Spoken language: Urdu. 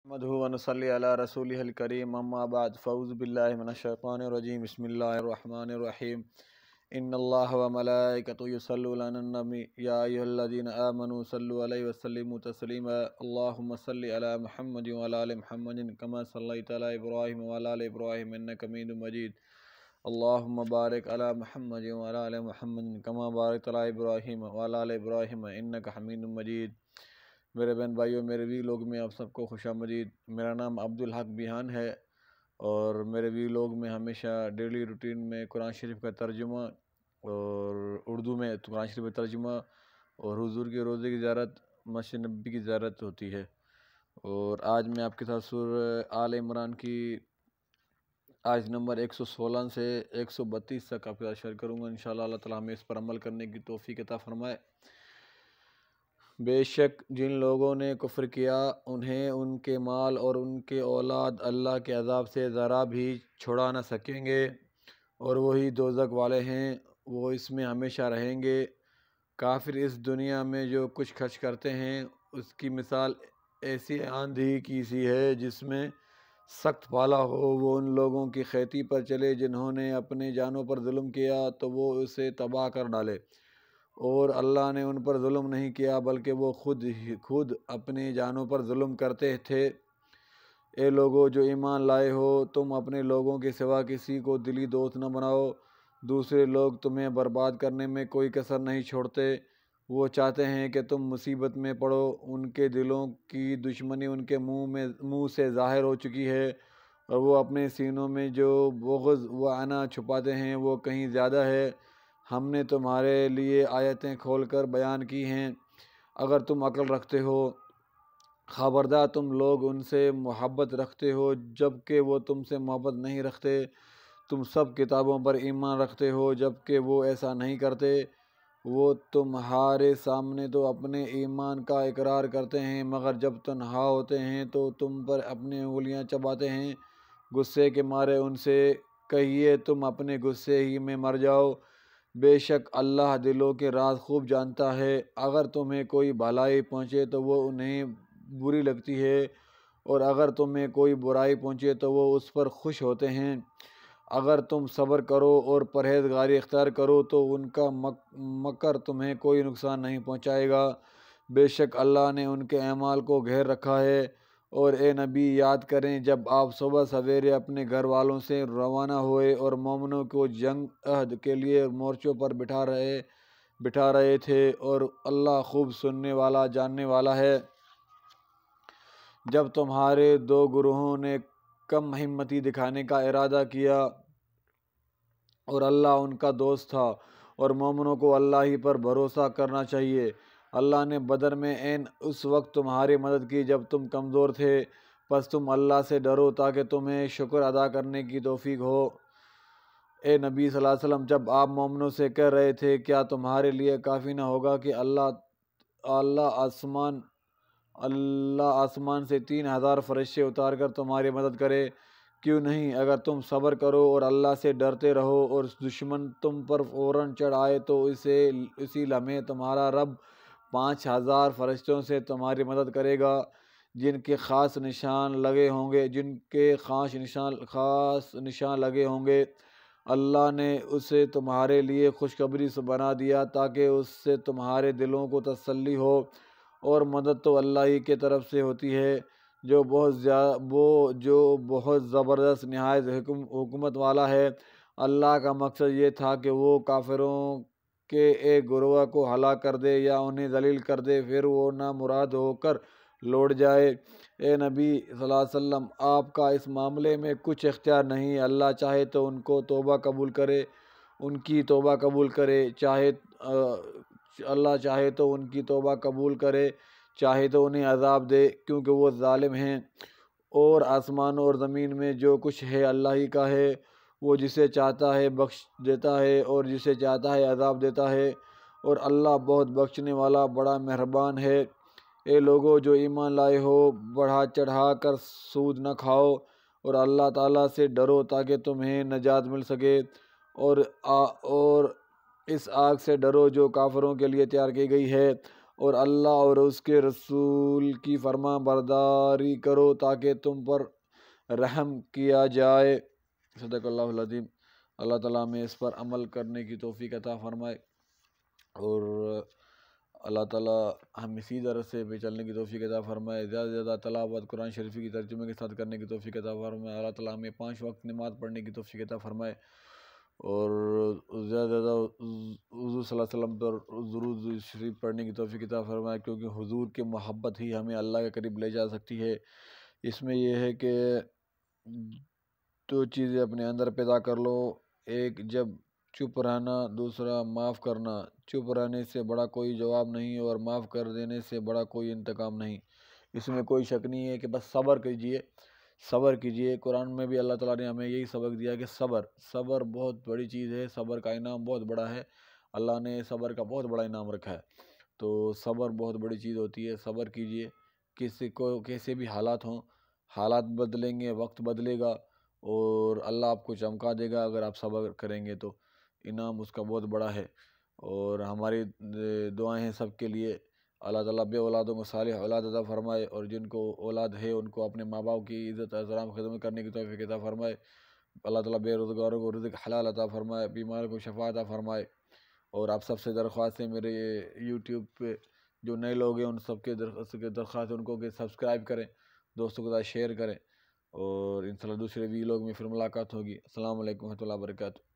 نحمده ونصلي على رسوله الكريم اما بعد فاعوذ بالله من الشیطان الرجیم بسم اللہ الرحمن الرحیم ان اللہ وملائکته یصلون علی النبی یا ایھا الذین آمنوا صلوا علیہ وسلموا تسلیما اللهم صل علی محمد وعلی آل محمد كما صلیت علی ابراہیم وعلی آل ابراہیم انک حمید مجید اللهم بارک علی محمد وعلی آل محمد كما بارکت علی ابراہیم وعلی آل ابراہیم انک حمید مجید۔ میرے بہن بھائیوں، میرے وی لوگ میں آپ سب کو خوش آمدید۔ میرا نام عبدالحق بیہان ہے اور میرے وی لوگ میں ہمیشہ ڈیلی روٹین میں قرآن شریف کا ترجمہ اور اردو میں قرآن شریف کا ترجمہ اور حضور کے روضے کی زیارت، مسجد نبی کی زیارت ہوتی ہے۔ اور آج میں آپ کے ساتھ سورہ آل عمران کی آیت نمبر 116 سے 132 تک آپ کے ساتھ شیئر کروں گا۔ انشاءاللہ اللہ تعالیٰ ہمیں اس پر عمل کرنے کی توفیق عطا فرمائے۔ بے شک جن لوگوں نے کفر کیا انہیں ان کے مال اور ان کے اولاد اللہ کے عذاب سے ذرا بھی چھڑا نہ سکیں گے اور وہی دوزخ والے ہیں، وہ اس میں ہمیشہ رہیں گے۔ کافر اس دنیا میں جو کچھ خرچ کرتے ہیں اس کی مثال ایسی آندھی کی سی ہے جس میں سخت پالا ہو، وہ ان لوگوں کی کھیتی پر چلے جنہوں نے اپنے جانوں پر ظلم کیا تو وہ اسے تباہ کر ڈالے، اور اللہ نے ان پر ظلم نہیں کیا بلکہ وہ خود اپنے جانوں پر ظلم کرتے تھے۔ اے لوگو جو ایمان لائے ہو، تم اپنے لوگوں کے سوا کسی کو دلی دوست نہ بناؤ۔ دوسرے لوگ تمہیں برباد کرنے میں کوئی کسر نہیں چھوڑتے، وہ چاہتے ہیں کہ تم مصیبت میں پڑو۔ ان کے دلوں کی دشمنی ان کے منہ سے ظاہر ہو چکی ہے، اور وہ اپنے سینوں میں جو بغض و عنا چھپاتے ہیں وہ کہیں زیادہ ہے۔ ہم نے تمہارے لیے آیتیں کھول کر بیان کی ہیں اگر تم عقل رکھتے ہو۔ خبردار تم لوگ ان سے محبت رکھتے ہو جبکہ وہ تم سے محبت نہیں رکھتے۔ تم سب کتابوں پر ایمان رکھتے ہو جبکہ وہ ایسا نہیں کرتے۔ وہ تمہارے سامنے تو اپنے ایمان کا اقرار کرتے ہیں مگر جب تنہا ہوتے ہیں تو تم پر اپنی انگلیاں چباتے ہیں۔ غصے کے مارے ان سے کہیے تم اپنے غصے ہی میں مر جاؤ، بے شک اللہ دلوں کے راز خوب جانتا ہے۔ اگر تمہیں کوئی بھلائی پہنچے تو وہ انہیں بری لگتی ہے، اور اگر تمہیں کوئی برائی پہنچے تو وہ اس پر خوش ہوتے ہیں۔ اگر تم صبر کرو اور پرہیزگاری اختیار کرو تو ان کا مکر تمہیں کوئی نقصان نہیں پہنچائے گا، بے شک اللہ نے ان کے اعمال کو گھیر رکھا ہے۔ اور اے نبی یاد کریں جب آپ صبح سویرے اپنے گھر والوں سے روانہ ہوئے اور مومنوں کو جنگ عہد کے لیے مورچوں پر بٹھا رہے تھے، اور اللہ خوب سننے والا جاننے والا ہے۔ جب تمہارے دو گروہوں نے کم ہمتی دکھانے کا ارادہ کیا اور اللہ ان کا دوست تھا، اور مومنوں کو اللہ ہی پر بھروسہ کرنا چاہیے، اللہ نے بدر میں عین اس وقت تمہاری مدد کی جب تم کمزور تھے، پس تم اللہ سے ڈرو تاکہ تمہیں شکر ادا کرنے کی توفیق ہو۔ اے نبی صلی اللہ علیہ وسلم، جب آپ مومنوں سے کہہ رہے تھے کیا تمہارے لیے کافی نہ ہوگا کہ اللہ آسمان سے 3000 فرشتے اتار کر تمہاری مدد کرے؟ کیوں نہیں؟ اگر تم صبر کرو اور اللہ سے ڈرتے رہو اور دشمن تم پر فوراً چڑھ آئے تو اسی لمحے تمہارا رب 5000 فرشتوں سے تمہاری مدد کرے گا جن کے خاص نشان لگے ہوں گے۔ اللہ نے اسے تمہارے لیے خوشخبری بنا دیا تاکہ اس سے تمہارے دلوں کو تسلی ہو، اور مدد تو اللہ ہی کی طرف سے ہوتی ہے جو بہت زبردست نہایت حکمت والا ہے۔ اللہ کا مقصد یہ تھا کہ وہ کافروں کے ایک گروہ کو ہلاک کر دے یا انہیں ذلیل کر دے، پھر وہ نامراد ہو کر لوٹ جائے۔ اے نبی صلی اللہ علیہ وسلم، آپ کا اس معاملے میں کچھ اختیار نہیں، اللہ چاہے تو ان کی توبہ قبول کرے، اللہ چاہے تو ان کی توبہ قبول کرے، چاہے تو انہیں عذاب دے، کیونکہ وہ ظالم ہیں۔ اور آسمانوں اور زمین میں جو کچھ ہے اللہ ہی کا ہے، وہ جسے چاہتا ہے بخش دیتا ہے اور جسے چاہتا ہے عذاب دیتا ہے، اور اللہ بہت بخشنے والا بڑا مہربان ہے۔ اے لوگو جو ایمان لائے ہو، بڑھا چڑھا کر سود نہ کھاؤ اور اللہ تعالیٰ سے ڈرو تاکہ تمہیں نجات مل سکے، اور اس آگ سے ڈرو جو کافروں کے لیے تیار کی گئی ہے۔ اور اللہ اور اس کے رسول کی فرما برداری کرو تاکہ تم پر رحم کیا جائے۔ صدق اللہ العظیم۔ اللہ تعالیٰ ہمیں اس پر عمل کرنے کی توفیق عطا فرمائے، اور اللہ تعالیٰ ہم اسی طرح سے پہ چلنے کی توفیق عطا فرمائے، زیادہ سے زیادہ تلاوت قرآن شریف کی ترجمے کے ساتھ کرنے کی توفیق عطا فرمائے۔ اللہ تعالیٰ ہمیں 5 وقت نماز پڑھنے کی توفیق عطا فرمائے، اور زیادہ سے زیادہ حضور صلی اللہ علیہ وسلم پر درود شریف پڑھنے کی توفیق عطا فرمائے، کیونکہ حضور کی محبت ہی ہمیں اللہ کے قریب لے جا سکتی ہے۔ اس میں یہ ہے کہ 2 چیزیں اپنے اندر پیدا کر لو، ایک جب چپ رہنا، دوسرا معاف کرنا۔ چپ رہنے سے بڑا کوئی جواب نہیں، اور معاف کر دینے سے بڑا کوئی انتقام نہیں۔ اس میں کوئی شک نہیں ہے کہ بس صبر کیجئے، صبر کیجئے۔ قرآن میں بھی اللہ تعالیٰ نے ہمیں یہی سبق دیا کہ صبر بہت بڑی چیز ہے، صبر کا انعام بہت بڑا ہے، اللہ نے صبر کا بہت بڑا انعام رکھا ہے۔ تو صبر بہت بڑی چیز ہوتی ہے، صبر کیجئے، کسی کو کیسے بھی حالات ہوں، حالات بدلیں گے، وقت بدلے گا، اور اللہ آپ کو چمکا دے گا اگر آپ صبر کریں گے تو انعام اس کا بہت بڑا ہے۔ اور ہماری دعائیں ہیں سب کے لیے، اللہ تعالیٰ بے اولادوں کو صالح اولاد عطا فرمائے، اور جن کو اولاد ہے ان کو اپنے ماں باپ کی عزت احترام خدمت کرنے کی توفیق عطا فرمائے۔ اللہ تعالیٰ بے روزگاروں کو رزق حلال عطا فرمائے، بیماروں کو شفا عطا فرمائے۔ اور آپ سب سے درخواست ہے، میرے یوٹیوب پہ جو نئے لوگ ہیں ان سب کے درخواست ہے ان کو کہ سبسکرائب کریں، دوستوں کے ساتھ شیئر کریں، اور انشاءاللہ دوسرے ویلاگ میں پھر ملاقات ہوگی۔ السلام علیکم ورحمۃ اللہ وبرکاتہ۔